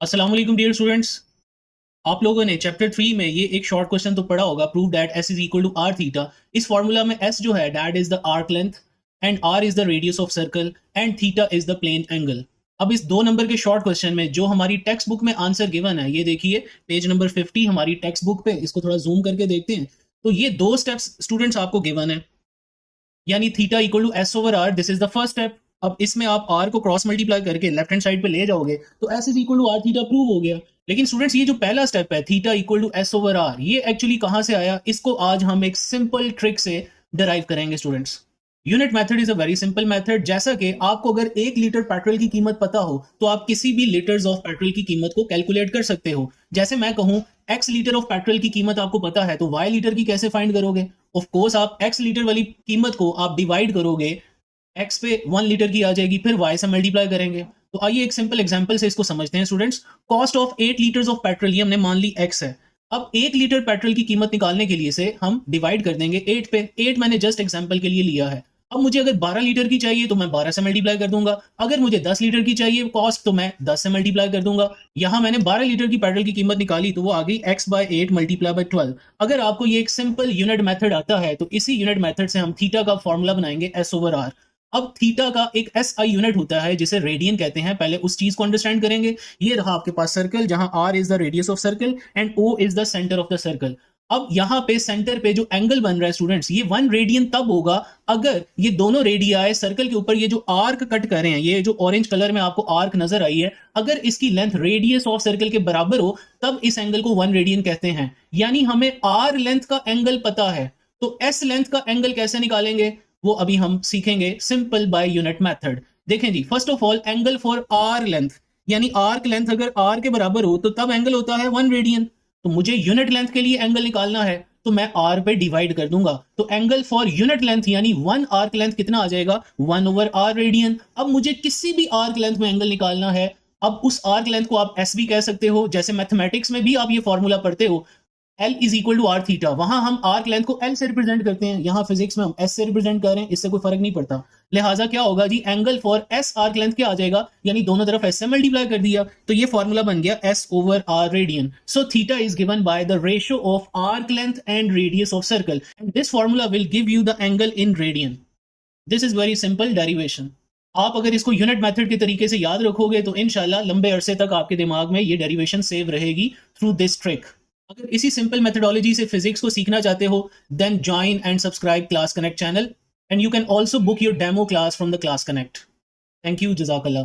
अस्सलाम वालेकुम dear students. आप लोगों ने चैप्टर 3 में ये एक शॉर्ट क्वेश्चन तो पढ़ा होगा, prove that S is equal to R theta. इस फॉर्मूला में एस जो है that is the arc length and R is the radius of circle and theta is the plane angle. अब इस 2 नंबर के शॉर्ट क्वेश्चन में जो हमारी टेक्स्ट बुक में आंसर गिवन है, ये देखिए पेज नंबर 50 हमारी टेक्स्ट बुक पे, इसको थोड़ा जूम करके देखते हैं। तो ये 2 स्टेप्स स्टूडेंट्स आपको गिवन है, यानी theta equal to S over R, this is the first step. अब इसमें आप आर को क्रॉस मल्टीप्लाई करके लेफ्ट हैंड साइड पे ले जाओगे तो S is equal to R theta prove हो गया। लेकिन स्टूडेंट्स ये जो पहला स्टेप है theta equal to S over R, ये एक्चुअली कहां से आया, इसको आज हम एक सिंपल ट्रिक से डिराइव करेंगे students. Unit method is a very simple method. जैसा कि आपको अगर 1 लीटर पेट्रोल की कीमत पता हो तो आप किसी भी लीटर्स ऑफ पेट्रोल की कीमत को कैलकुलेट कर सकते हो। जैसे मैं कहूं एक्स लीटर ऑफ पेट्रोल की कीमत आपको पता है, तो वाई लीटर की कैसे फाइंड करोगे? ऑफ कोर्स आप एक्स लीटर वाली कीमत को आप डिवाइड करोगे, एक्स पे 1 लीटर की आ जाएगी, फिर वाई से मल्टीप्लाई करेंगे। तो आइए एक सिंपल एग्जांपल से इसको समझते हैं students. Cost of 8 litres of petrol, ये हमने मान ली एक्स है। अब 1 लीटर पेट्रोल की कीमत निकालने के लिए से हम डिवाइड कर देंगे 8 पे। 8 मैंने जस्ट एग्जांपल के लिए लिया है। अब मुझे अगर 12 लीटर की चाहिए तो मैं 12 से मल्टीप्लाई कर दूंगा। अगर मुझे 10 लीटर की चाहिए कॉस्ट तो मैं 10 से मल्टीप्लाई कर दूंगा। यहां मैंने 12 लीटर की पेट्रोल की कीमत निकाली तो वो आ गई x बाय 8 मल्टीप्लाई बाय 12। अगर आपको ये एक सिंपल यूनिट मेथड आता है तो इसी यूनिट मेथड से हम थीटा का फॉर्मूला बनाएंगे एस ओवर आर। अब थीटा का एक एस आई यूनिट होता है जिसे रेडियन कहते हैं। पहले उस चीज को अंडरस्टैंड करेंगे। ये रहा आपके पास सर्कल, जहां R is the radius of circle and O is the centre of the circle. अब यहां पे सेंटर पे जो एंगल बन रहा है स्टूडेंट्स, ये 1 रेडियन तब होगा अगर ये दोनों रेडियाई सर्कल के ऊपर ये जो आर्क कट कर रहे हैं, ये जो ऑरेंज कलर में आपको आर्क नजर आई है, अगर इसकी लेंथ रेडियस ऑफ सर्कल के बराबर हो तब इस एंगल को 1 रेडियन कहते हैं। यानी हमें आर लेंथ का एंगल पता है, तो एस लेंथ का एंगल कैसे निकालेंगे वो अभी हम सीखेंगे सिंपल बाय यूनिट मेथड। देखें जी, first of all angle for R length, यानी आर्क लेंथ अगर आर के बराबर हो तो तब एंगल होता है 1 रेडियन। तो मुझे यूनिट लेंथ के लिए एंगल निकालना है तो मैं आर पे डिवाइड कर दूंगा। तो एंगल फॉर यूनिट लेंथ यानी 1 आर्क लेंथ कितना आ जाएगा, 1/r रेडियन। अब मुझे किसी भी आर्क लेंथ में एंगल निकालना है। अब उस आर्क लेंथ को आप एस भी कह सकते हो, जैसे मैथमेटिक्स में भी आप ये फॉर्मूला पढ़ते हो, L is equal to R theta. वहां हम आर्क लेंथ को एल से रिप्रेजेंट करते हैं, यहां फिजिक्स में हम एस से रिप्रेजेंट कर रहे हैं, इससे कोई फर्क नहीं पड़ता। लिहाजा क्या होगा जी, angle for S arc length क्या आ जाएगा, यानी दोनों तरफ एस से मल्टीप्लाई कर दिया तो ये फॉर्मूला बन गया S over R radian. So theta is given by the ratio of arc length and radius of circle and this formula will give you the angle in radian. This is very simple derivation. आप अगर इसको unit method के तरीके से याद रखोगे तो इंशाल्लाह लंबे अरसे तक आपके दिमाग में ये डेरिवेशन सेव रहेगी थ्रू दिस ट्रिक। अगर इसी सिंपल मेथडोलॉजी से फिजिक्स को सीखना चाहते हो then join and subscribe class connect channel and you can also book your demo class from the class connect. Thank you, जजाकल्लाह।